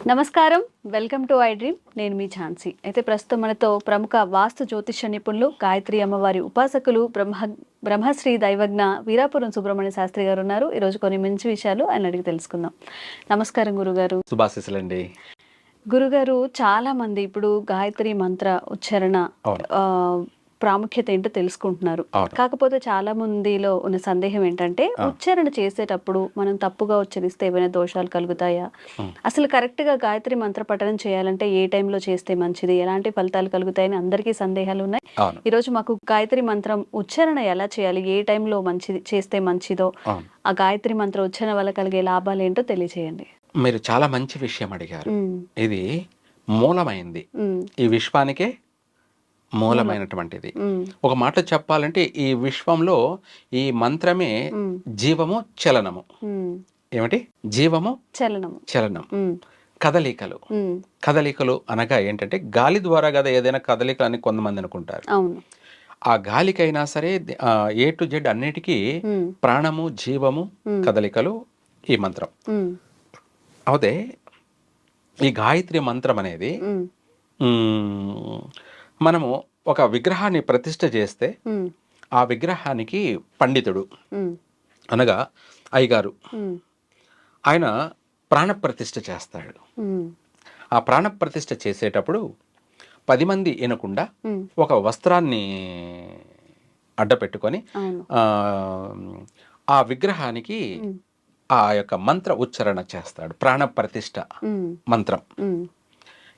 నమస్కారం, welcome to I dream. నేను మీ ఝాన్సీ. అయితే ప్రస్తుతం మనతో ప్రముఖ వాస్తు జ్యోతిష్య నిపుణులు, గాయత్రి అమ్మవారి ఉపాసకులు, బ్రహ్మశ్రీ దైవజ్ఞ వీరాపురం సుబ్రహ్మణ్య శాస్త్రి గారు ఉన్నారు. ఈరోజు కొన్ని మంచి విషయాలు ఆయన అడిగి తెలుసుకుందాం. నమస్కారం గురుగారు. శుభాశీస్సులండి. గురుగారు, చాలా మంది ఇప్పుడు గాయత్రి మంత్ర ఉచ్చారణ ప్రాముఖ్యత ఏంటో తెలుసుకుంటున్నారు. కాకపోతే చాలా మందిలో ఉన్న సందేహం ఏంటంటే, ఉచ్చారణ చేసేటప్పుడు మనం తప్పుగా ఉచ్చరిస్తే ఏమైనా దోషాలు కలుగుతాయా, అసలు కరెక్ట్ గా గాయత్రి మంత్ర పఠనం చేయాలంటే ఏ టైంలో చేస్తే మంచిది, ఎలాంటి ఫలితాలు కలుగుతాయని అందరికీ సందేహాలు ఉన్నాయి. ఈ రోజు మాకు గాయత్రి మంత్రం ఉచ్చారణ ఎలా చేయాలి, ఏ టైంలో మంచిది చేస్తే మంచిదో, ఆ గాయత్రి మంత్ర ఉచ్చారణ వల్ల కలిగే లాభాలు ఏంటో తెలియజేయండి. మీరు చాలా మంచి విషయం అడిగారు. ఇది మూలమైంది, ఈ విశ్వానికే మూలమైనటువంటిది. ఒక మాట చెప్పాలంటే ఈ విశ్వంలో ఈ మంత్రమే జీవము, చలనము. ఏమిటి? జీవము, చలనం, కదలికలు. కదలికలు అనగా ఏంటంటే గాలి ద్వారా కదా ఏదైనా కదలికలు అని కొంతమంది అనుకుంటారు. ఆ గాలికైనా సరే ఏ టు జెడ్ అన్నిటికీ ప్రాణము, జీవము, కదలికలు ఈ మంత్రం. అయితే ఈ గాయత్రి మంత్రం అనేది మనము ఒక విగ్రహాన్ని ప్రతిష్ఠ చేస్తే ఆ విగ్రహానికి పండితుడు అనగా అయ్యగారు ఆయన ప్రాణప్రతిష్ఠ చేస్తాడు. ఆ ప్రాణప్రతిష్ఠ చేసేటప్పుడు 10 మంది వినకుండా ఒక వస్త్రాన్ని అడ్డపెట్టుకొని ఆ విగ్రహానికి ఆ యొక్క మంత్ర ఉచ్చారణ చేస్తాడు. ప్రాణప్రతిష్ఠ మంత్రం.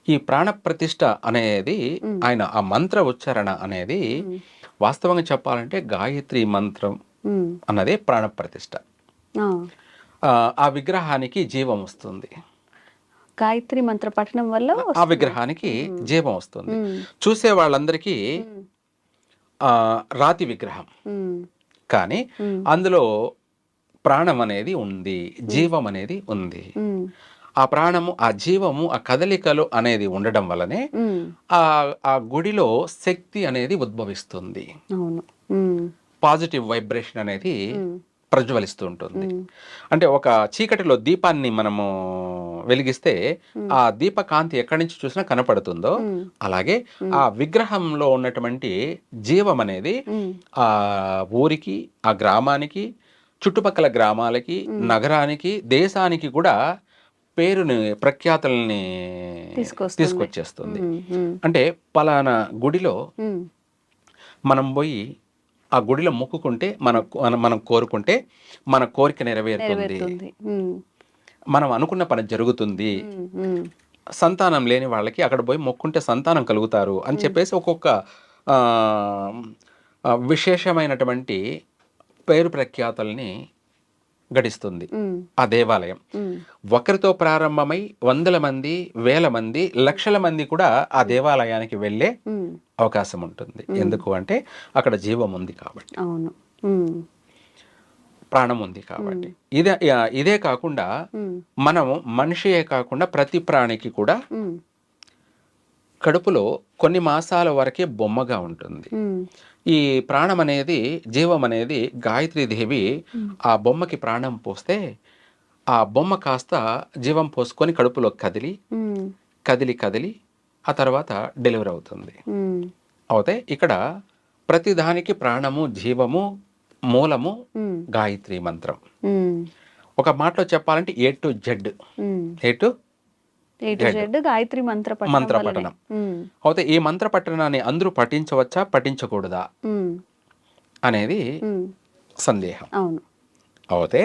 ఈ ప్రాణప్రతిష్ఠ అనేది ఆయన ఆ మంత్ర ఉచ్చారణ అనేది వాస్తవంగా చెప్పాలంటే గాయత్రి మంత్రం అన్నదే ప్రాణప్రతిష్ఠ. ఆ విగ్రహానికి జీవం వస్తుంది. గాయత్రి మంత్ర పఠనం వల్ల ఆ విగ్రహానికి జీవం వస్తుంది. చూసే వాళ్ళందరికీ రాతి విగ్రహం, కానీ అందులో ప్రాణం అనేది ఉంది, జీవం అనేది ఉంది. ఆ ప్రాణము, ఆ జీవము, ఆ కదలికలు అనేది ఉండడం వల్లనే ఆ గుడిలో శక్తి అనేది ఉద్భవిస్తుంది. పాజిటివ్ వైబ్రేషన్ అనేది ప్రజ్వలిస్తూ ఉంటుంది. అంటే ఒక చీకటిలో దీపాన్ని మనము వెలిగిస్తే ఆ దీపకాంతి ఎక్కడి నుంచి చూసినా కనపడుతుందో, అలాగే ఆ విగ్రహంలో ఉన్నటువంటి జీవం అనేది ఆ ఊరికి, ఆ గ్రామానికి, చుట్టుపక్కల గ్రామాలకి, నగరానికి, దేశానికి కూడా పేరుని, ప్రఖ్యాతుల్ని తీసుకొచ్చేస్తుంది. అంటే పలానా గుడిలో మనం పోయి ఆ గుడిలో మొక్కుకుంటే మనం కోరుకుంటే మన కోరిక నెరవేరుతుంది, మనం అనుకున్న పని జరుగుతుంది, సంతానం లేని వాళ్ళకి అక్కడ పోయి మొక్కుంటే సంతానం కలుగుతారు అని చెప్పేసి ఒక్కొక్క విశేషమైనటువంటి పేరు ప్రఖ్యాతుల్ని గడిస్తుంది ఆ దేవాలయం. ఒకరితో ప్రారంభమై వందల మంది, వేల మంది, లక్షల మంది కూడా ఆ దేవాలయానికి వెళ్ళే అవకాశం ఉంటుంది. ఎందుకు అంటే అక్కడ జీవం ఉంది కాబట్టి, ప్రాణం ఉంది కాబట్టి. ఇదే కాకుండా మనము మనిషియే కాకుండా ప్రతి ప్రాణికి కూడా కడుపులో కొన్ని మాసాల వరకే బొమ్మగా ఉంటుంది. ఈ ప్రాణం అనేది, జీవం అనేది గాయత్రీదేవి ఆ బొమ్మకి ప్రాణం పోస్తే ఆ బొమ్మ కాస్త జీవం పోసుకొని కడుపులో కదిలి కదిలి కదిలి ఆ తర్వాత డెలివరీ అవుతుంది. అయితే ఇక్కడ ప్రతిదానికి ప్రాణము, జీవము, మూలము గాయత్రి మంత్రం. ఒక మాటలో చెప్పాలంటే ఏ టు జెడ్, గాయత్రి మంత్ర పఠనం. అయితే ఈ మంత్ర పఠనాన్ని అందరూ పఠించవచ్చా, పఠించకూడదా అనేది సందేహం. అయితే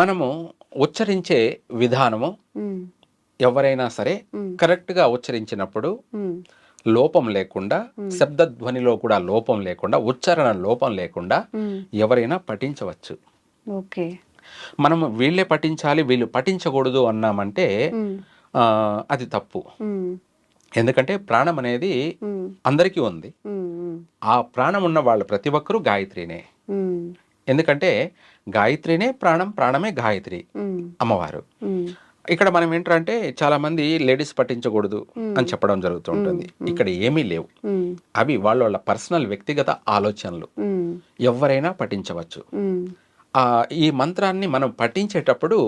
మనము ఉచ్చరించే విధానము ఎవరైనా సరే కరెక్ట్గా ఉచ్చరించినప్పుడు లోపం లేకుండా, శబ్దధ్వనిలో కూడా లోపం లేకుండా, ఉచ్చారణ లోపం లేకుండా ఎవరైనా పఠించవచ్చు. మనము వీళ్ళే పఠించాలి, వీళ్ళు పఠించకూడదు అన్నామంటే అది తప్పు. ఎందుకంటే ప్రాణం అనేది అందరికీ ఉంది. ఆ ప్రాణం ఉన్న వాళ్ళు ప్రతి ఒక్కరూ గాయత్రినే. ఎందుకంటే గాయత్రినే ప్రాణం, ప్రాణమే గాయత్రి అమ్మవారు. ఇక్కడ మనం ఏంటంటే చాలా మంది లేడీస్ పఠించకూడదు అని చెప్పడం జరుగుతూ ఉంటుంది. ఇక్కడ ఏమీ లేవు. అవి వాళ్ళ పర్సనల్ వ్యక్తిగత ఆలోచనలు. ఎవరైనా పఠించవచ్చు. ఈ మంత్రాన్ని మనం పఠించేటప్పుడు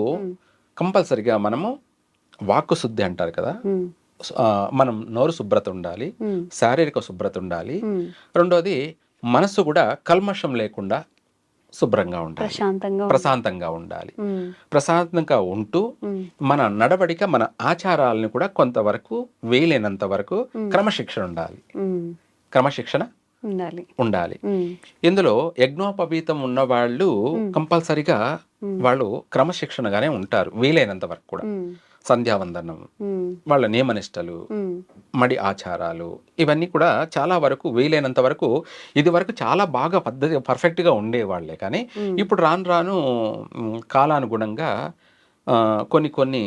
కంపల్సరిగా మనము వాక్కు శుద్ధి అంటారు కదా, మనం నోరు శుభ్రత ఉండాలి, శారీరక శుభ్రత ఉండాలి. రెండోది మనసు కూడా కల్మషం లేకుండా శుభ్రంగా ఉండాలి, ప్రశాంతంగా ఉండాలి. ప్రశాంతంగా ఉంటూ మన నడవడిక, మన ఆచారాలను కూడా కొంతవరకు వీలైనంత వరకు క్రమశిక్షణ ఉండాలి, క్రమశిక్షణ ఉండాలి. ఇందులో యజ్ఞోపవీతం ఉన్న వాళ్ళు కంపల్సరిగా వాళ్ళు క్రమశిక్షణగానే ఉంటారు వీలైనంత వరకు కూడా. సంధ్యావందనం, వాళ్ళ నియమనిష్టలు, మడి ఆచారాలు, ఇవన్నీ కూడా చాలా వరకు వీలైనంత వరకు ఇది వరకు చాలా బాగా పద్ధతి పర్ఫెక్ట్గా ఉండేవాళ్లే. కానీ ఇప్పుడు రాను రాను కాలానుగుణంగా కొన్ని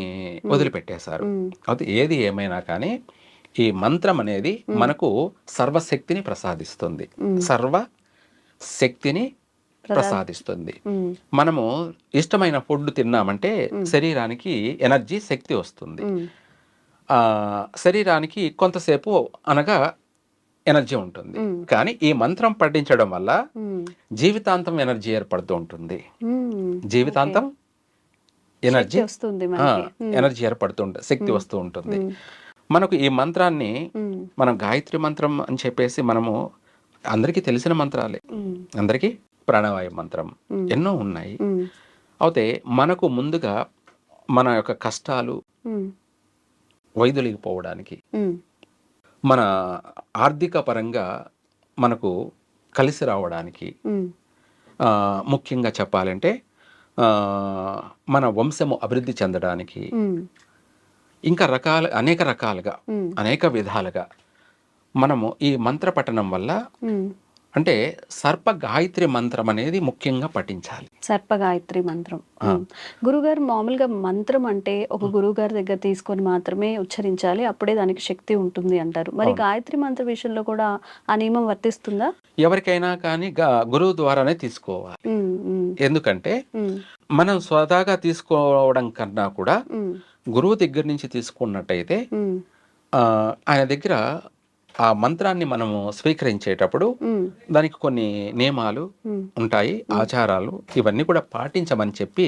వదిలిపెట్టేశారు. అది ఏది ఏమైనా కానీ ఈ మంత్రం అనేది మనకు సర్వశక్తిని ప్రసాదిస్తుంది, సర్వశక్తిని ప్రసాదిస్తుంది. మనము ఇష్టమైన ఫుడ్ తిన్నామంటే శరీరానికి ఎనర్జీ, శక్తి వస్తుంది. శరీరానికి కొంతసేపు అనగా ఎనర్జీ ఉంటుంది. కానీ ఈ మంత్రం పఠించడం వల్ల జీవితాంతం ఎనర్జీ ఏర్పడుతూ ఉంటుంది. జీవితాంతం ఎనర్జీ ఏర్పడుతుంటుంది, శక్తి వస్తూ ఉంటుంది. మనకు ఈ మంత్రాన్ని మనం గాయత్రి మంత్రం అని చెప్పేసి మనము అందరికీ తెలిసిన మంత్రాలే, అందరికీ ప్రాణవాయు మంత్రం ఎన్నో ఉన్నాయి. అయితే మనకు ముందుగా మన యొక్క కష్టాలు వైదొలిగిపోవడానికి, మన ఆర్థిక పరంగా మనకు కలిసి రావడానికి, ముఖ్యంగా చెప్పాలంటే మన వంశము అభివృద్ధి చెందడానికి, ఇంకా అనేక రకాలుగా అనేక విధాలుగా మనము ఈ మంత్ర పఠనం వల్ల, అంటే సర్ప గాయత్రి మంత్రం అనేది ముఖ్యంగా పఠించాలి. సర్ప గాయత్రి మంత్రం గురుగారు, మామూలుగా మంత్రం అంటే ఒక గురువుగారి దగ్గర తీసుకొని మాత్రమే ఉచ్చరించాలి, అప్పుడే దానికి శక్తి ఉంటుంది అంటారు. మరి గాయత్రి మంత్ర విషయంలో కూడా ఆ నియమం వర్తిస్తుందా? ఎవరికైనా కానీ గురువు ద్వారానే తీసుకోవాలి. ఎందుకంటే మనం స్వతహాగా తీసుకోవడం కన్నా కూడా గురువు దగ్గర నుంచి తీసుకున్నట్టయితే ఆయన దగ్గర ఆ మంత్రాన్ని మనము స్వీకరించేటప్పుడు దానికి కొన్ని నియమాలు ఉంటాయి, ఆచారాలు, ఇవన్నీ కూడా పాటించమని చెప్పి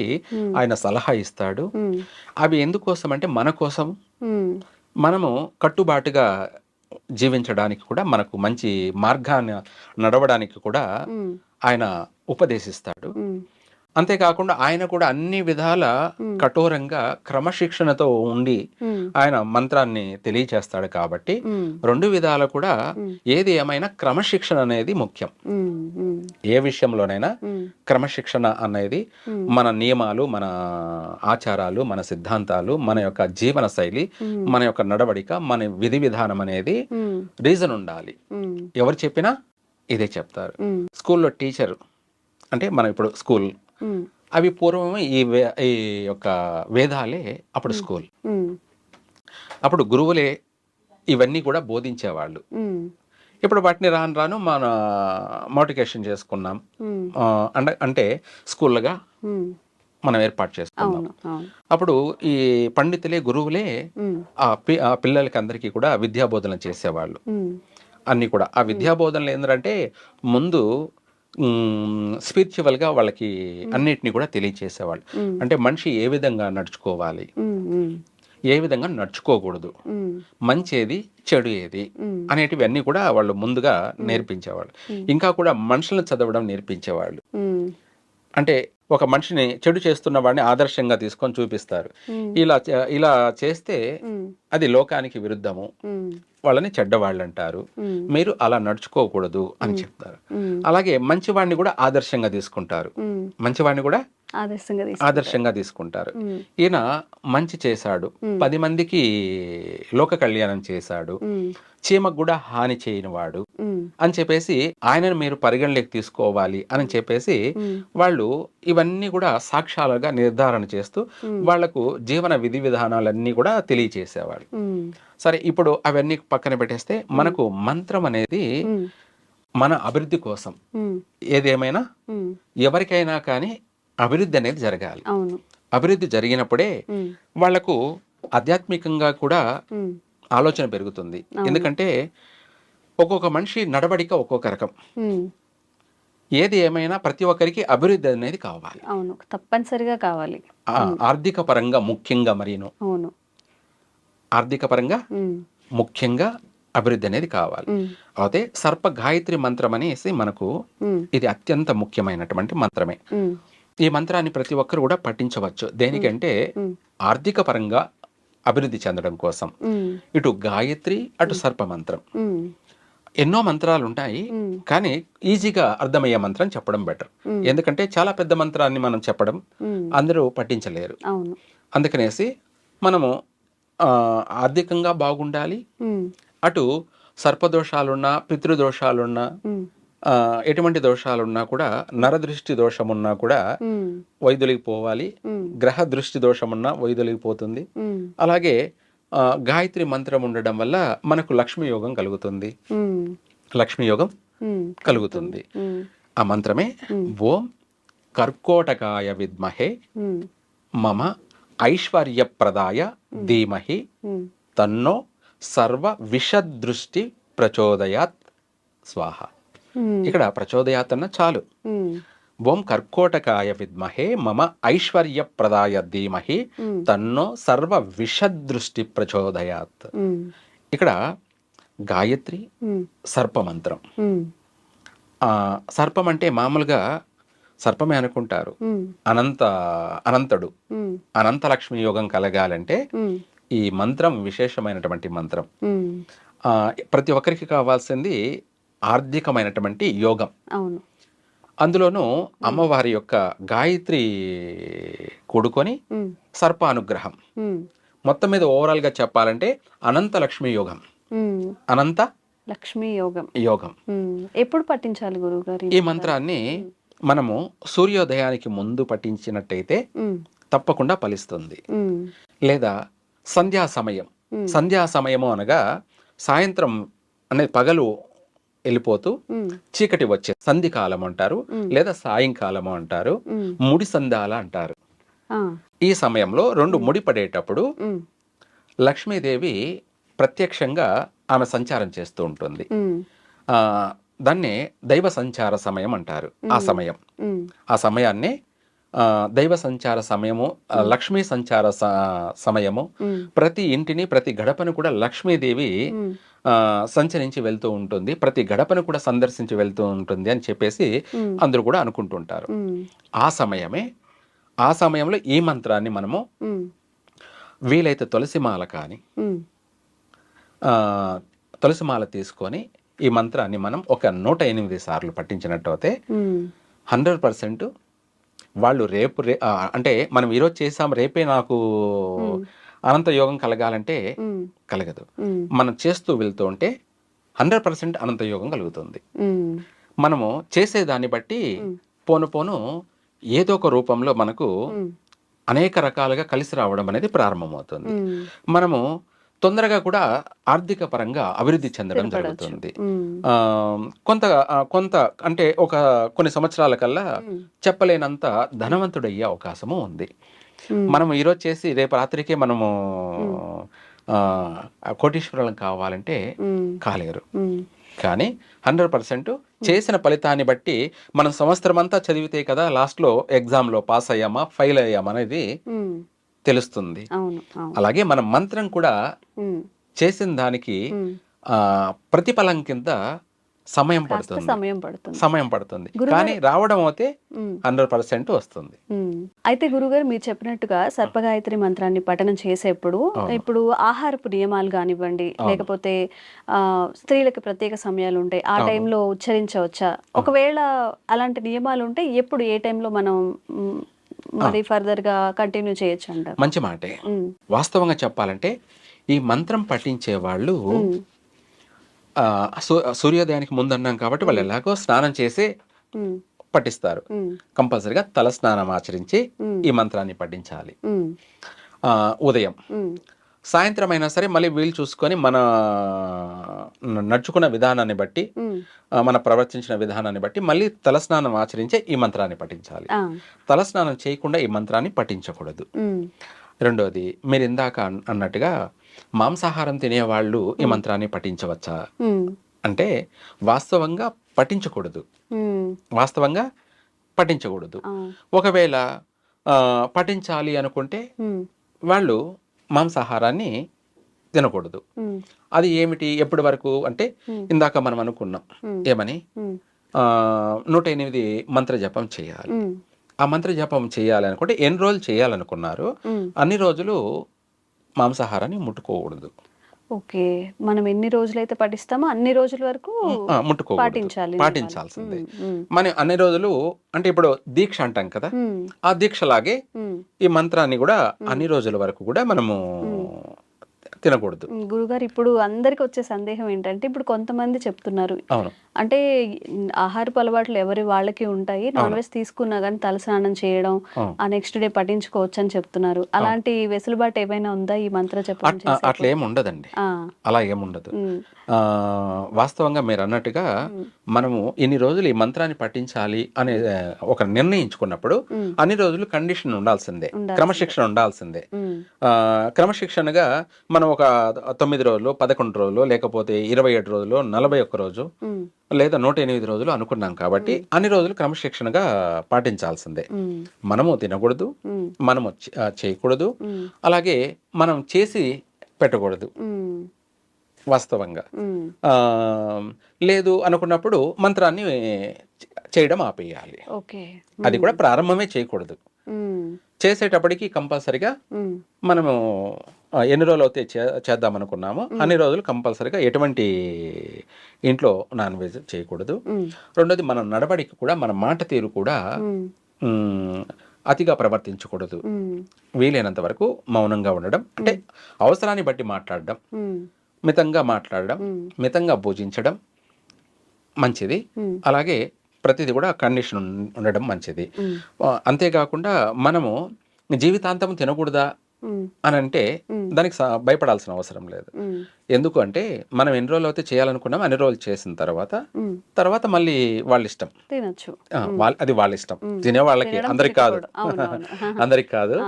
ఆయన సలహా ఇస్తాడు. అవి ఎందుకోసం అంటే మన కోసం, మనము కట్టుబాటుగా జీవించడానికి కూడా, మనకు మంచి మార్గాన్ని నడవడానికి కూడా ఆయన ఉపదేశిస్తాడు. అంతేకాకుండా ఆయన కూడా అన్ని విధాల కఠోరంగా క్రమశిక్షణతో ఉండి ఆయన మంత్రాన్ని తెలియచేస్తాడు. కాబట్టి రెండు విధాలు కూడా ఏది ఏమైనా క్రమశిక్షణ అనేది ముఖ్యం. ఏ విషయంలోనైనా క్రమశిక్షణ అనేది మన నియమాలు, మన ఆచారాలు, మన సిద్ధాంతాలు, మన యొక్క జీవన శైలి, మన యొక్క నడవడిక, మన విధి విధానం అనేది రీజన్ ఉండాలి. ఎవరు చెప్పినా ఇదే చెప్తారు. స్కూల్లో టీచర్ అంటే మనం ఇప్పుడు స్కూల్, అవి పూర్వం ఈ యొక్క వేదాలే అప్పుడు స్కూల్. అప్పుడు గురువులే ఇవన్నీ కూడా బోధించేవాళ్ళు. ఇప్పుడు వాటిని రాను రాను మన మోటివేషన్ చేసుకున్నాం, అంటే స్కూళ్ళగా మనం ఏర్పాటు చేసుకున్నాం. అప్పుడు ఈ పండితులే, గురువులే ఆ పిల్లలకి అందరికీ కూడా విద్యాబోధన చేసేవాళ్ళు. అన్నీ కూడా ఆ విద్యాబోధనలు ఏంటంటే ముందు స్పిరిచువల్గా వాళ్ళకి అన్నిటినీ కూడా తెలియచేసేవాళ్ళు. అంటే మనిషి ఏ విధంగా నడుచుకోవాలి, ఏ విధంగా నడుచుకోకూడదు, మంచి ఏది, చెడు ఏది అనేటివి అన్నీ కూడా వాళ్ళు ముందుగా నేర్పించేవాళ్ళు. ఇంకా కూడా మనుషులను చదవడం నేర్పించేవాళ్ళు. అంటే ఒక మనిషిని చెడు చేస్తున్న వాడిని ఆదర్శంగా తీసుకొని చూపిస్తారు. ఇలా చేస్తే అది లోకానికి విరుద్ధము, వాళ్ళని చెడ్డవాళ్ళు అంటారు, మీరు అలా నడుచుకోకూడదు అని చెప్తారు. అలాగే మంచివాడిని కూడా ఆదర్శంగా తీసుకుంటారు, మంచివాడిని కూడా ఆదర్శంగా తీసుకుంటారు. ఈయన మంచి చేశాడు, 10 మందికి లోక కళ్యాణం చేశాడు, చీమకు కూడా హాని చేయనివాడు అని చెప్పేసి ఆయనను మీరు పరిగణలోకి తీసుకోవాలి అని చెప్పేసి వాళ్ళు ఇవన్నీ కూడా సాక్ష్యాలుగా నిర్ధారణ చేస్తూ వాళ్లకు జీవన విధి విధానాలన్నీ కూడా తెలియచేసేవాడు. సరే, ఇప్పుడు అవన్నీ పక్కన పెట్టేస్తే మనకు మంత్రం అనేది మన అభివృద్ధి కోసం, ఏదేమైనా ఎవరికైనా కానీ అభివృద్ధి అనేది జరగాలి. అభివృద్ధి జరిగినప్పుడే వాళ్లకు ఆధ్యాత్మికంగా కూడా ఆలోచన పెరుగుతుంది. ఎందుకంటే ఒక్కొక్క మనిషి నడవడిక ఒక్కొక్క రకం. ఏది ఏమైనా ప్రతి ఒక్కరికి అభివృద్ధి అనేది కావాలి. అవును, తప్పనిసరిగా కావాలి. ఆర్థిక పరంగా ముఖ్యంగా మరీను. అవును. ఆర్థిక పరంగా ముఖ్యంగా అభివృద్ధి అనేది కావాలి. అయితే సర్ప గాయత్రి మంత్రం అనేసి మనకు ఇది అత్యంత ముఖ్యమైనటువంటి మంత్రమే. ఈ మంత్రాన్ని ప్రతి ఒక్కరు కూడా పఠించవచ్చు. దేనికంటే ఆర్థిక పరంగా అభివృద్ధి చెందడం కోసం. ఇటు గాయత్రి, అటు సర్ప మంత్రం. ఎన్నో మంత్రాలు ఉంటాయి, కానీ ఈజీగా అర్థమయ్యే మంత్రం చెప్పడం బెటర్. ఎందుకంటే చాలా పెద్ద మంత్రాన్ని మనం చెప్పడం అందరూ పఠించలేరు. అందుకనేసి మనము ఆర్థికంగా బాగుండాలి, అటు సర్పదోషాలున్నా, పితృదోషాలున్నా, ఎటువంటి దోషాలున్నా కూడా, నరదృష్టి దోషమున్నా కూడా వైదొలిగిపోవాలి, గ్రహ దృష్టి దోషమున్నా వైదొలిగిపోతుంది. అలాగే గాయత్రి మంత్రం ఉండడం వల్ల మనకు లక్ష్మీ యోగం కలుగుతుంది. లక్ష్మీ యోగం కలుగుతుంది. ఆ మంత్రమే ఓం కర్కోటకాయ విద్మహే మమ ఐశ్వర్యప్రదాయ ధీమహి తన్నో సర్వ విషదృష్టి ప్రచోదయాత్ స్వాహ. ఇక్కడ ప్రచోదయాత్ అన్న చాలు. ఓం కర్కోటకాయ విద్మహే మమ ఐశ్వర్యప్రదాయ ధీమహి తన్నో సర్వ విషదృష్టి ప్రచోదయాత్. ఇక్కడ గాయత్రి సర్పమంత్రం. సర్పం అంటే మామూలుగా సర్పమే అనుకుంటారు. అనంతుడు అనంత లక్ష్మి యోగం కలగాలంటే ఈ మంత్రం విశేషమైనటువంటి మంత్రం. ప్రతి ఒక్కరికి కావాల్సింది ఆర్థికమైనటువంటి యోగం. అందులోనూ అమ్మవారి యొక్క గాయత్రి కూడుకొని సర్ప అనుగ్రహం. మొత్తం మీద ఓవరాల్ గా చెప్పాలంటే అనంత లక్ష్మి యోగం. అనంత లక్ష్మీ యోగం. యోగం ఎప్పుడు పఠించాలి గురువుగారు ఈ మంత్రాన్ని? మనము సూర్యోదయానికి ముందు పఠించినట్టయితే తప్పకుండా ఫలిస్తుంది. లేదా సంధ్యా సమయం. సంధ్యా సమయము అనగా సాయంత్రం అనేది పగలు వెళ్ళిపోతూ చీకటి వచ్చే సంధి కాలం అంటారు, లేదా సాయంకాలము అంటారు, ముడి సంధ్యాల అంటారు. ఈ సమయంలో రెండు ముడి పడేటప్పుడు లక్ష్మీదేవి ప్రత్యక్షంగా ఆమె సంచారం చేస్తూ ఉంటుంది. దాన్నే దైవ సంచార సమయం అంటారు. ఆ సమయాన్ని దైవ సంచార సమయము, లక్ష్మీ సంచార సమయము. ప్రతి ఇంటిని, ప్రతి గడపను కూడా లక్ష్మీదేవి సంచరించి వెళ్తూ ఉంటుంది, ప్రతి గడపను కూడా సందర్శించి వెళ్తూ ఉంటుంది అని చెప్పేసి అందరూ కూడా అనుకుంటుంటారు. ఆ సమయంలో ఈ మంత్రాన్ని మనము వీలైతే తులసిమాల కానీ తులసిమాల తీసుకొని ఈ మంత్రాన్ని మనం ఒక 108 సార్లు పఠించినట్టు అయితే 100% వాళ్ళు అంటే మనం ఈరోజు చేసాం, రేపే నాకు అనంత యోగం కలగాలంటే కలగదు. మనం చేస్తూ వెళ్తూ ఉంటే 100% అనంత యోగం కలుగుతుంది. మనము చేసేదాన్ని బట్టి పోను ఏదో ఒక రూపంలో మనకు అనేక రకాలుగా కలిసి రావడం అనేది ప్రారంభమవుతుంది. మనము తొందరగా కూడా ఆర్థిక పరంగా అభివృద్ధి చెందడం జరుగుతుంది. కొంత అంటే కొన్ని సంవత్సరాల కల్లా చెప్పలేనంత ధనవంతుడయ్యే అవకాశము ఉంది. మనం ఈరోజు చేసి రేపు రాత్రికే మనము కోటీశ్వరులం కావాలంటే కాలేరు. కానీ 100% చేసిన ఫలితాన్ని బట్టి మనం సంవత్సరం అంతా చదివితే కదా లాస్ట్లో ఎగ్జామ్లో పాస్ అయ్యామా ఫెయిల్ అయ్యామా అనేది తెలుస్తుంది. అలాగే మన మంత్రం కూడా చేసిన దానికి ప్రతిఫలం కింద సమయం పడుతుంది, కానీ రావడం అయితే 100% వస్తుంది. అయితే గురుగారు మీరు చెప్పినట్టుగా సర్పగాయత్రి మంత్రాన్ని పఠనం చేసేప్పుడు ఇప్పుడు ఆహారపు నియమాలు కానివ్వండి, లేకపోతే స్త్రీలకు ప్రత్యేక సమయాలు ఉంటాయి, ఆ టైంలో ఉచ్చరించవచ్చా? ఒకవేళ అలాంటి నియమాలు ఉంటే ఎప్పుడు ఏ టైంలో మనం మరి ఫర్దర్ గా కంటిన్యూ చేయొచ్చు అంటారు? మంచి మాటే. వాస్తవంగా చెప్పాలంటే ఈ మంత్రం పఠించే వాళ్ళు సూర్యోదయానికి ముందు అన్నాం కాబట్టి వాళ్ళు ఎలాగో స్నానం చేసి పఠిస్తారు. కంపల్సరిగా తల స్నానం ఆచరించి ఈ మంత్రాన్ని పఠించాలి. ఉదయం, సాయంత్రం అయినా సరే మళ్ళీ వీలు చూసుకొని మన నడుచుకున్న విధానాన్ని బట్టి, మన ప్రవర్తించిన విధానాన్ని బట్టి మళ్ళీ తలస్నానం ఆచరించే ఈ మంత్రాన్ని పఠించాలి. తలస్నానం చేయకుండా ఈ మంత్రాన్ని పఠించకూడదు. రెండోది, మీరు ఇందాక అన్నట్టుగా మాంసాహారం తినేవాళ్ళు ఈ మంత్రాన్ని పఠించవచ్చా అంటే వాస్తవంగా పఠించకూడదు. వాస్తవంగా పఠించకూడదు. ఒకవేళ పఠించాలి అనుకుంటే వాళ్ళు మాంసాహారాన్ని తినకూడదు. అది ఏమిటి, ఎప్పటి వరకు అంటే ఇందాక మనం అనుకున్నాం ఏమని, 108 మంత్ర జపం చేయాలి. ఆ మంత్ర జపం చేయాలి అనుకుంటే ఎన్ని రోజులు చేయాలనుకున్నారు అన్ని రోజులు మాంసాహారాన్ని ముట్టుకోకూడదు. ఓకే, మనం ఎన్ని రోజులైతే పఠిస్తామో అన్ని రోజుల వరకు ముట్టుకోకూడదు, పాటించాల్సిందే. మనం అన్ని రోజులు అంటే ఇప్పుడు దీక్ష అంటాం కదా, ఆ దీక్షలాగే ఈ మంత్రాన్ని కూడా అన్ని రోజుల వరకు కూడా మనము తినకూడదు. గురుగారు, ఇప్పుడు అందరికి వచ్చే సందేహం ఏంటంటే, ఇప్పుడు కొంతమంది చెప్తున్నారు అంటే ఆహారపు అలవాట్లు ఎవరి వాళ్ళకి ఉంటాయి, నాన్ వెజ్ తీసుకున్నా కానీ తలస్నానం చేయడం, ఆ నెక్స్ట్ డే పఠించుకోవచ్చు అని చెప్తున్నారు. అలాంటి వెసులుబాటు ఏమైనా ఉందా ఈ మంత్ర జపం? అట్లా ఏమి ఉండదండి, అలా ఏముండదు. వాస్తవంగా మీరు అన్నట్టుగా మనము ఇన్ని రోజులు ఈ మంత్రాన్ని పఠించాలి అనే ఒక నిర్ణయించుకున్నప్పుడు అన్ని రోజులు కండిషన్ ఉండాల్సిందే, క్రమశిక్షణ ఉండాల్సిందే. క్రమశిక్షణగా మనం ఒక 9 రోజులు, 11 రోజులు, లేకపోతే 27 రోజులు, 41 రోజు, లేదా 108 రోజులు అనుకున్నాం కాబట్టి అన్ని రోజులు క్రమశిక్షణగా పాటించాల్సిందే. మనము తినకూడదు, మనము చేయకూడదు, అలాగే మనం చేసి పెట్టకూడదు. వాస్తవంగా లేదు అనుకున్నప్పుడు మంత్రాన్ని చేయడం ఆపేయాలి. అది కూడా ప్రారంభమే చేయకూడదు. చేసేటప్పటికి కంపల్సరిగా మనము ఎన్ని రోజులు అయితే చేద్దాం అనుకున్నామో అన్ని రోజులు కంపల్సరిగా ఎటువంటి ఇంట్లో నాన్ వెజ్ చేయకూడదు. రెండోది, మన నడవడికి కూడా, మన మాట తీరు కూడా అతిగా ప్రవర్తించకూడదు. వీలైనంత వరకు మౌనంగా ఉండడం, అంటే అవసరాన్ని బట్టి మాట్లాడడం, మితంగా మాట్లాడడం, మితంగా భోజించడం మంచిది. అలాగే ప్రతిదీ కూడా కండిషన్ ఉండడం మంచిది. అంతేకాకుండా మనము జీవితాంతం తినకూడదా అని అంటే దానికి భయపడాల్సిన అవసరం లేదు. ఎందుకు అంటే మనం ఎన్ని రోజులు అయితే చేయాలనుకున్నాం అన్ని రోజులు చేసిన తర్వాత మళ్ళీ వాళ్ళ ఇష్టం, అది వాళ్ళ ఇష్టం. తినే వాళ్ళకి, అందరికి కాదు, అందరికి కాదు,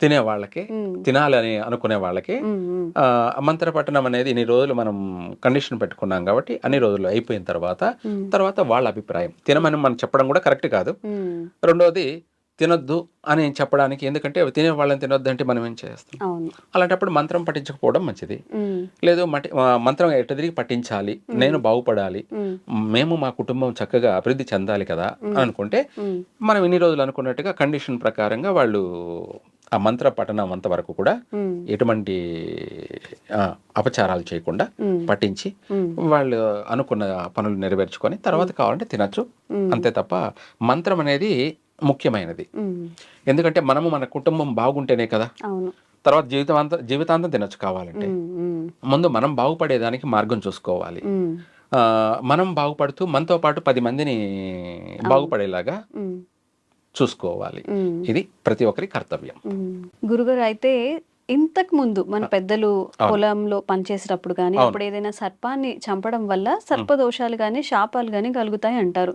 తినే వాళ్ళకి, తినాలని అనుకునే వాళ్ళకి మంత్ర పఠనం అనేది ఇన్ని రోజులు మనం కండిషన్ పెట్టుకున్నాం కాబట్టి అన్ని రోజులు అయిపోయిన తర్వాత వాళ్ళ అభిప్రాయం. తినమని మనం చెప్పడం కూడా కరెక్ట్ కాదు. రెండోది, తినొద్దు అని చెప్పడానికి, ఎందుకంటే తినే వాళ్ళని తినొద్దు అంటే మనం ఏం చేస్తాం? అలాంటప్పుడు మంత్రం పఠించకపోవడం మంచిది. లేదు, మంత్రం ఎట్ట తిరిగి పఠించాలి, నేను బాగుపడాలి, మేము మా కుటుంబం చక్కగా అభివృద్ధి చెందాలి కదా అని అనుకుంటే మనం ఇన్ని రోజులు అనుకున్నట్టుగా కండిషన్ ప్రకారంగా వాళ్ళు ఆ మంత్ర పఠనం అంతవరకు కూడా ఎటువంటి అపచారాలు చేయకుండా పఠించి వాళ్ళు అనుకున్న పనులు నెరవేర్చుకొని తర్వాత కావాలంటే తినచ్చు. అంతే తప్ప మంత్రం అనేది ముఖ్యమైనది. ఎందుకంటే మనము మన కుటుంబం బాగుంటేనే కదా తర్వాత జీవితాంతం తినచ్చు కావాలంటే. ముందు మనం బాగుపడేదానికి మార్గం చూసుకోవాలి. మనం బాగుపడుతూ మనతో పాటు 10 మందిని బాగుపడేలాగా చూసుకోవాలి. ఇది ప్రతి ఒక్కరి కర్తవ్యం. గురుగారు, అయితే ఇంతకు ముందు మన పెద్దలు పొలంలో పనిచేసేటప్పుడు కానీ అప్పుడు ఏదైనా సర్పాన్ని చంపడం వల్ల సర్పదోషాలు కానీ శాపాలు కానీ కలుగుతాయి అంటారు.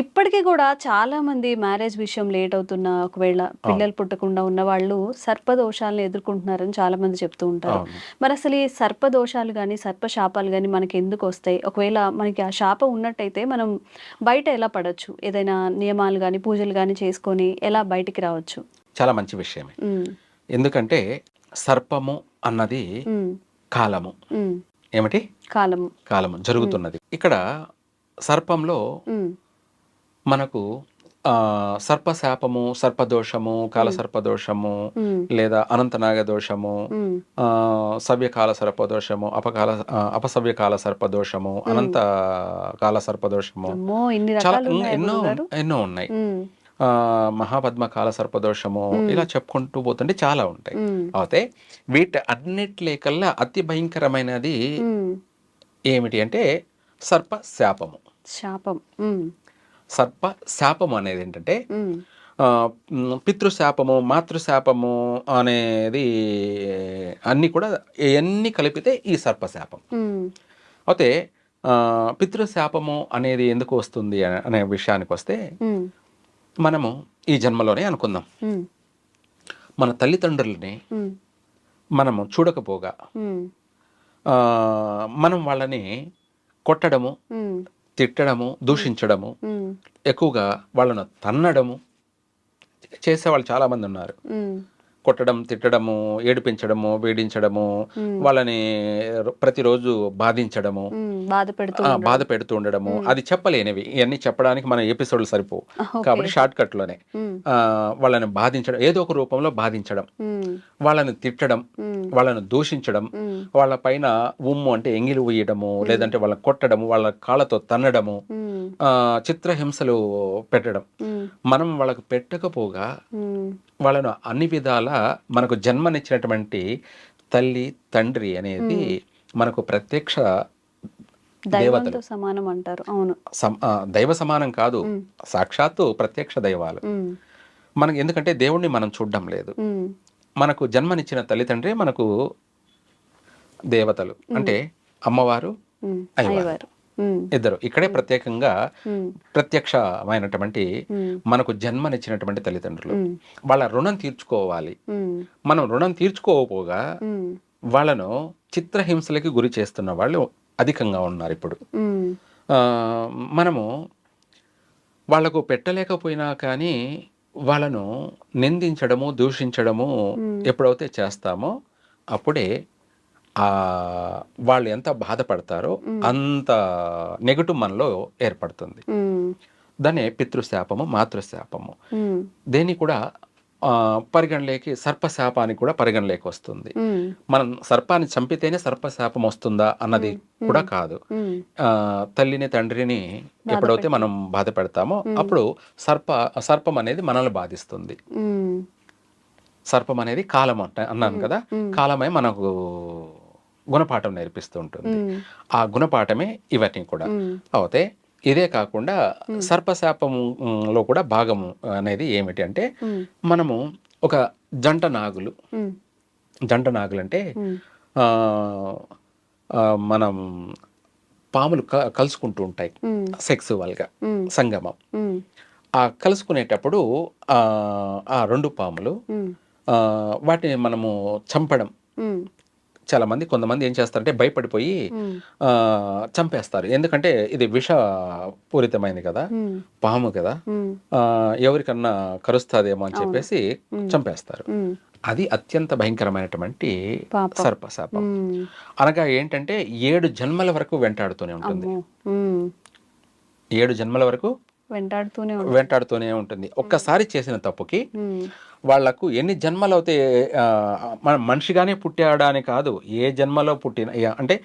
ఇప్పటికీ కూడా చాలా మంది మ్యారేజ్ విషయం లేట్ అవుతున్నా, ఒకవేళ పిల్లలు పుట్టకుండా ఉన్న వాళ్ళు సర్పదోషాలను ఎదుర్కొంటున్నారని చాలా మంది చెప్తూ ఉంటారు. మరి అసలు ఈ సర్పదోషాలు కానీ సర్పశాపాలు కానీ మనకి ఎందుకు వస్తాయి? ఒకవేళ మనకి ఆ శాపం ఉన్నట్టయితే మనం బయట ఎలా పడవచ్చు? ఏదైనా నియమాలు కానీ పూజలు కానీ చేసుకొని ఎలా బయటికి రావచ్చు? చాలా మంచి విషయమే. ఎందుకంటే సర్పము అన్నది కాలము. ఏమిటి? కాలము జరుగుతున్నది. ఇక్కడ సర్పంలో మనకు సర్పశాపము, సర్పదోషము, కాలసర్పదోషము, లేదా అనంతనాగ దోషము, సవ్యకాల సర్పదోషము, అపసవ్యకాల సర్పదోషము, అనంత కాల సర్పదోషము, చాలా ఎన్నో ఉన్నాయి. మహాపద్మ కాల సర్పదోషము, ఇలా చెప్పుకుంటూ పోతుంటే చాలా ఉంటాయి. అయితే వీటి అన్నిట్లేకల్లా అతి భయంకరమైనది ఏమిటి అంటే సర్పశాపము. సర్పశాపము అనేది ఏంటంటే పితృశాపము, మాతృశాపము అనేది అన్నీ కూడా ఎన్ని కలిపితే ఈ సర్పశాపం. అయితే పితృశాపము అనేది ఎందుకు వస్తుంది అనే విషయానికి వస్తే, మనము ఈ జన్మలోనే అనుకుందాం, మన తల్లిదండ్రులని మనము చూడకపోగా మనం వాళ్ళని కొట్టడము, తిట్టడము, దూషించడము, ఉమ్, ఎక్కువగా వాళ్ళను తన్నడము చేసేవాళ్ళు చాలా మంది ఉన్నారు. ఉమ్, కొట్టడం, తిట్టడము, ఏడిపించడము, వేడించడము, ఉమ్, వాళ్ళని ప్రతిరోజు బాధించడము, బాధ పెడుతూ బాధ ఉండడం. పెడుతూ ఉండడము. అది చెప్పలేనివి ఇవన్నీ చెప్పడానికి మన ఎపిసోడ్లు సరిపోవు. ఓకే. కాబట్టి షార్ట్ కట్లోనే ఉమ్, వాళ్ళని బాధించడం, ఏదో ఒక రూపంలో బాధించడం, ఉమ్, వాళ్ళని తిట్టడం, ఉమ్, వాళ్ళను దూషించడం, ఉమ్, వాళ్ళ పైన ఉమ్ము అంటే ఎంగిలి ఉయ్యడము, లేదంటే వాళ్ళని కొట్టడము, వాళ్ళ కాళ్ళతో తన్నడము, ఉమ్, చిత్రహింసలు పెట్టడం. ఉమ్, మనం వాళ్ళకు పెట్టకపోగా ఉమ్, వాళ్ళను అన్ని విధాల మనకు జన్మనిచ్చినటువంటి తల్లి, తండ్రి అనేది మనకు ప్రత్యక్ష దేవతలు. దైవంతో సమానం అంటారు. అవును. దైవ సమానం కాదు, ఉమ్, సాక్షాత్తు ప్రత్యక్ష దైవాలు. ఉమ్, మనకి ఎందుకంటే దేవుణ్ణి మనం చూడడం లేదు. ఉమ్, మనకు జన్మనిచ్చిన తల్లిదండ్రి మనకు దేవతలు. అంటే అమ్మవారు, ఉమ్, అయ్యవారు అయ్యవారు. ఉమ్, ఇద్దరు ఇక్కడే ప్రత్యేకంగా ఉమ్, ప్రత్యక్షమైనటువంటి ఉమ్, మనకు జన్మనిచ్చినటువంటి తల్లిదండ్రులు. ఉమ్, వాళ్ళ రుణం తీర్చుకోవాలి. ఉమ్, మనం రుణం తీర్చుకోకపోగా ఉమ్, వాళ్ళను చిత్రహింసలకి గురి చేస్తున్న వాళ్ళు అధికంగా ఉన్నారు ఇప్పుడు. ఉమ్, ఆ, మనము వాళ్లకు పెట్టలేకపోయినా కానీ వాళ్ళను నిందించడము, దూషించడము ఎప్పుడైతే చేస్తామో అప్పుడే వాళ్ళు ఎంత బాధపడతారో అంత నెగటివ్ మనలో ఏర్పడుతుంది. ఉమ్, దాన్నే పితృశాపము, మాతృశాపము. ఉమ్, దేన్ని కూడా పరిగణలోకి సర్పశాపానికి కూడా పరిగణలోకి వస్తుంది. ఉమ్, మనం సర్పాన్ని చంపితేనే సర్పశాపం వస్తుందా అన్నది కూడా కాదు. ఉమ్, తల్లిని, తండ్రిని ఎప్పుడైతే మనం బాధ పెడతామో అప్పుడు సర్పం అనేది మనల్ని బాధిస్తుంది. ఉమ్, సర్పం అనేది కాలం అన్నాను కదా, కాలమే మనకు గుణపాఠం నేర్పిస్తూ ఉంటుంది. ఆ గుణపాఠమే ఇవన్నీ కూడా అవుతే. ఇదే కాకుండా సర్పశాపంలో కూడా భాగము అనేది ఏమిటి అంటే, మనము ఒక జంట నాగులు అంటే మనం పాములు కలుసుకుంటూ ఉంటాయి సెక్సువల్గా, సంగమం. ఆ కలుసుకునేటప్పుడు ఆ రెండు పాములు వాటిని మనము చంపడం. చాలా మంది, కొంతమంది ఏం చేస్తారంటే భయపడిపోయి చంపేస్తారు. ఎందుకంటే ఇది విషపూరితమైనది కదా, పాము కదా, ఎవరికన్నా కరుస్తుందేమో అని చెప్పేసి చంపేస్తారు. అది అత్యంత భయంకరమైనటువంటి సర్పశాపం. అనగా ఏంటంటే 7 జన్మల వరకు వెంటాడుతూనే ఉంటుంది. 7 జన్మల వరకు వెంటాడుతూనే ఉంటుంది. ఒక్కసారి చేసిన తప్పుకి వాళ్లకు ఎన్ని జన్మలు అవుతే, మనిషిగానే పుట్టాడని కాదు, ఏ జన్మలో పుట్టిన అంటే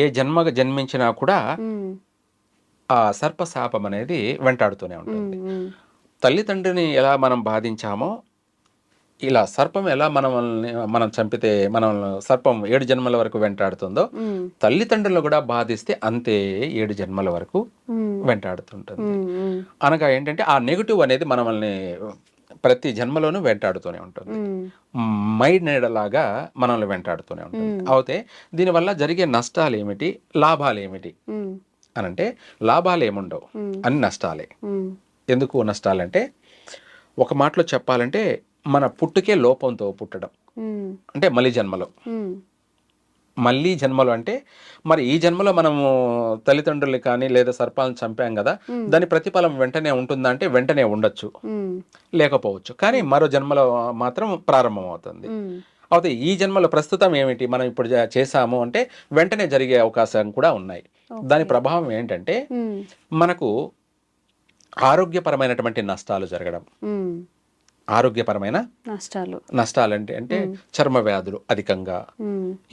ఏ జన్మగా జన్మించినా కూడా ఆ సర్పశాపం అనేది వెంటాడుతూనే ఉంటుంది. తల్లిదండ్రిని ఎలా మనం బాధించామో ఇలా సర్పం ఎలా మనం చంపితే మనం సర్పం 7 జన్మల వరకు వెంటాడుతుందో, తల్లిదండ్రులను కూడా బాధిస్తే అంతే 7 జన్మల వరకు వెంటాడుతుంటుంది. అనగా ఏంటంటే ఆ నెగిటివ్ అనేది మనల్ని ప్రతి జన్మలోనూ వెంటాడుతూనే ఉంటుంది. నీడలాగా మనల్ని వెంటాడుతూనే ఉంటుంది. అయితే దీనివల్ల జరిగే నష్టాలు ఏమిటి, లాభాలు ఏమిటి అనంటే, లాభాలు ఏముండవు, అన్ని నష్టాలే. ఎందుకు నష్టాలంటే, ఒక మాటలో చెప్పాలంటే మన పుట్టుకే లోపంతో పుట్టడం. అంటే మళ్ళీ జన్మలో అంటే, మరి ఈ జన్మలో మనము తల్లిదండ్రులు కానీ లేదా సర్పాలను చంపాం కదా, దాని ప్రతిఫలం వెంటనే ఉంటుందా అంటే వెంటనే ఉండొచ్చు, లేకపోవచ్చు. కానీ మరో జన్మలో మాత్రం ప్రారంభం అవుతుంది. అయితే ఈ జన్మలో ప్రస్తుతం ఏమిటి మనం ఇప్పుడు చేసాము అంటే వెంటనే జరిగే అవకాశం కూడా ఉన్నాయి. దాని ప్రభావం ఏంటంటే మనకు ఆరోగ్యపరమైనటువంటి నష్టాలు జరగడం. ఆరోగ్యపరమైన నష్టాలు అంటే చర్మ వ్యాధులు అధికంగా,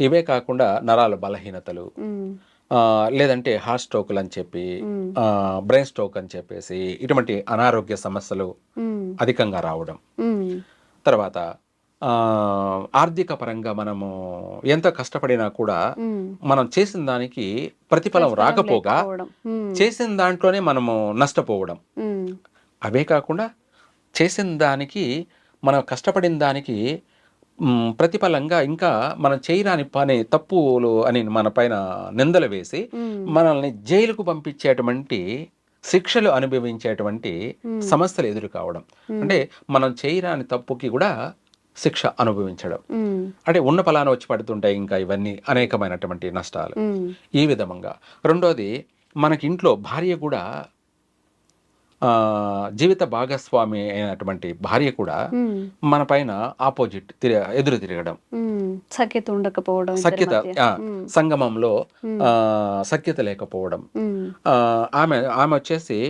ఇవే కాకుండా నరాల బలహీనతలు, లేదంటే హార్ట్ స్ట్రోకులు అని చెప్పి, బ్రెయిన్ స్ట్రోక్ అని చెప్పేసి ఇటువంటి అనారోగ్య సమస్యలు అధికంగా రావడం. తర్వాత ఆర్థిక పరంగా మనము ఎంత కష్టపడినా కూడా మనం చేసిన దానికి ప్రతిఫలం రాకపోగా చేసిన దాంట్లోనే మనము నష్టపోవడం. అవే కాకుండా చేసిన దానికి, మనం కష్టపడిన దానికి ప్రతిఫలంగా ఇంకా మనం చేయరాని పని, తప్పులు అని మన పైన నిందలు వేసి మనల్ని జైలుకు పంపించేటువంటి, శిక్షలు అనుభవించేటువంటి సమస్యలు ఎదురు కావడం. అంటే మనం చేయరాని తప్పుకి కూడా శిక్ష అనుభవించడం. అంటే ఉన్న ఫలాన వచ్చి పడుతుంటాయి ఇంకా ఇవన్నీ అనేకమైనటువంటి నష్టాలు. ఈ విధంగా రెండోది, మనకి ఇంట్లో భార్య కూడా జీవిత భాగస్వామి అయినటువంటి భార్య కూడా మన పైన ఆపోజిట్ ఎదురు తిరగడం, సఖ్యత ఉండకపోవడం, సఖ్యత సంగమంలో సఖ్యత లేకపోవడం. ఆమె వచ్చేసి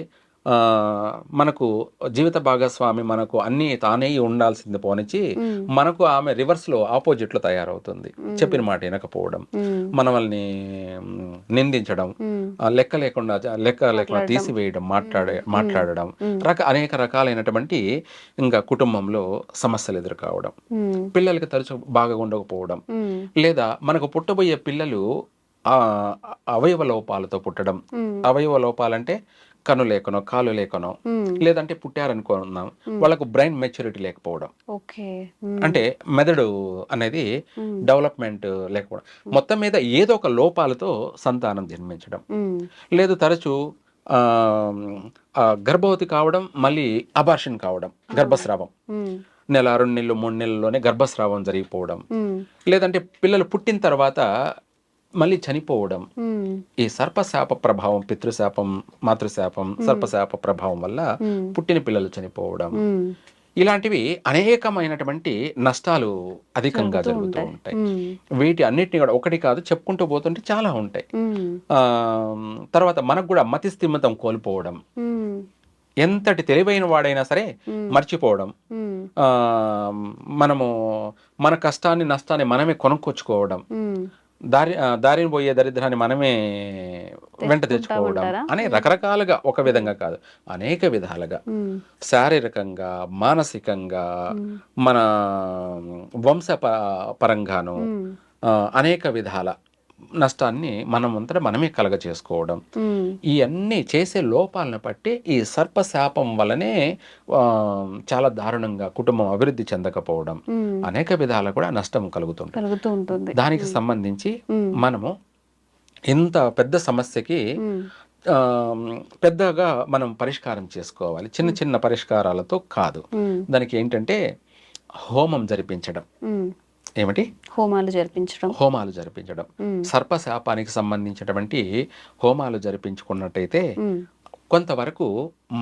మనకు జీవిత భాగస్వామి మనకు అన్ని తానే ఉండాల్సింది పోనిచ్చి మనకు ఆమె రివర్స్ లో ఆపోజిట్ లో తయారవుతుంది. చెప్పిన మాట వినకపోవడం, మనల్ని నిందించడం, లెక్క లేకుండా తీసివేయడం, మాట్లాడడం, అనేక రకాలైనటువంటి ఇంకా కుటుంబంలో సమస్యలు ఎదుర్కోవడం, పిల్లలకి తరచు బాగా ఉండకపోవడం, లేదా మనకు పుట్టబోయే పిల్లలు అవయవ లోపాలతో పుట్టడం. అవయవ లోపాలంటే కన్ను లేకనో, కాలు లేకనో, లేదంటే పుట్టారనుకున్నాం వాళ్ళకు బ్రెయిన్ మెచ్యూరిటీ లేకపోవడం, అంటే మెదడు అనేది డెవలప్మెంట్ లేకపోవడం, మొత్తం మీద ఏదో ఒక లోపాలతో సంతానం జన్మించడం. లేదు తరచు గర్భవతి కావడం, మళ్ళీ అబార్షన్ కావడం, గర్భస్రావం, నెల 2 నెలలు 3 నెలల్లోనే గర్భస్రావం జరిగిపోవడం, లేదంటే పిల్లలు పుట్టిన తర్వాత మళ్ళీ చనిపోవడం. ఈ సర్పశాప ప్రభావం, పితృశాపం, మాతృశాపం, సర్పశాప ప్రభావం వల్ల పుట్టిన పిల్లలు చనిపోవడం, ఇలాంటివి అనేకమైనటువంటి నష్టాలు అధికంగా జరుగుతూ ఉంటాయి. వీటి అన్నిటిని కూడా ఒకటి కాదు చెప్పుకుంటూ పోతుంటే చాలా ఉంటాయి. తర్వాత మనకు కూడా మతి స్థిమితం కోల్పోవడం, ఎంతటి తెలివైన వాడైనా సరే మర్చిపోవడం, మనము మన కష్టాన్ని నష్టాన్ని మనమే కొనుక్కొచ్చుకోవడం, దారిని పోయే దరిద్రాన్ని మనమే వెంట తెచ్చుకోవడం అనే రకరకాలుగా, ఒక విధంగా కాదు అనేక విధాలుగా, శారీరకంగా, మానసికంగా, మన వంశ పరంగాను అనేక విధాల నష్టాన్ని మనమంతా మనమే కలగ చేసుకోవడం. ఇవన్నీ చేసే లోపాలను బట్టి ఈ సర్పశాపం వల్లనే చాలా దారుణంగా కుటుంబం అభివృద్ధి చెందకపోవడం, అనేక విధాలు కూడా నష్టం కలుగుతుంటుంది. దానికి సంబంధించి మనము ఇంత పెద్ద సమస్యకి పెద్దగా మనం పరిష్కారం చేసుకోవాలి. చిన్న చిన్న పరిష్కారాలతో కాదు. దానికి ఏంటంటే హోమం జరిపించడం. ఏమిటి? హోమాలు జరిపించడం. సర్పశాపానికి సంబంధించినటువంటి హోమాలు జరిపించుకున్నట్టయితే కొంతవరకు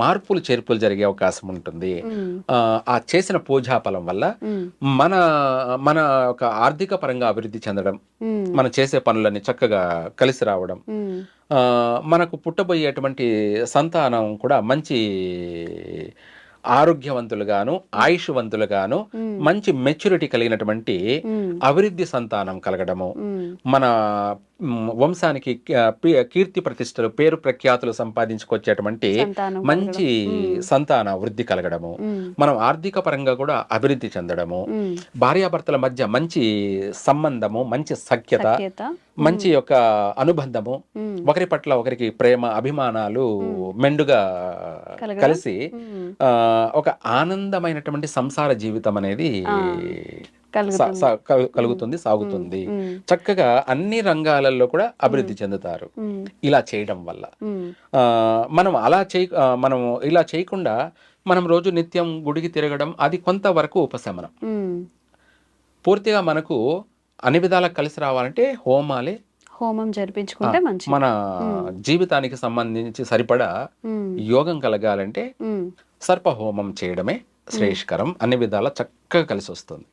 మార్పులు చేర్పులు జరిగే అవకాశం ఉంటుంది. ఆ చేసిన పూజాఫలం వల్ల మన ఒక ఆర్థిక పరంగా అభివృద్ధి చెందడం, మనం చేసే పనులన్నీ చక్కగా కలిసి రావడం, మనకు పుట్టబోయేటువంటి సంతానం కూడా మంచి ఆరోగ్యవంతులుగాను, ఆయుష్వంతులుగాను, మంచి మెచ్యూరిటీ కలిగినటువంటి అభివృద్ధి సంతానం కలగడము, మన వంశానికి కీర్తి ప్రతిష్టలు, పేరు ప్రఖ్యాతులు సంపాదించుకొచ్చేటువంటి మంచి సంతాన వృద్ధి కలగడము, మనం ఆర్థిక పరంగా కూడా అభివృద్ధి చెందడము, భార్యాభర్తల మధ్య మంచి సంబంధము, మంచి సఖ్యత, మంచి యొక్క అనుబంధము, ఒకరి పట్ల ఒకరికి ప్రేమ అభిమానాలు మెండుగా కలిసి ఒక ఆనందమైనటువంటి సంసార జీవితం అనేది కలుగుతుంది, సాగుతుంది. చక్కగా అన్ని రంగాలలో కూడా అభివృద్ధి చెందుతారు ఇలా చేయడం వల్ల. మనం ఇలా చేయకుండా మనం రోజు నిత్యం గుడికి తిరగడం అది కొంతవరకు ఉపశమనం. పూర్తిగా మనకు అన్ని విధాలకు కలిసి రావాలంటే హోమం జరిపించుకుంటే మంచిది. మన జీవితానికి సంబంధించి సరిపడా యోగం కలగాలంటే సర్పహోమం చేయడమే శ్రేయస్కరం. అన్ని విధాలా చక్కగా కలిసి వస్తుంది.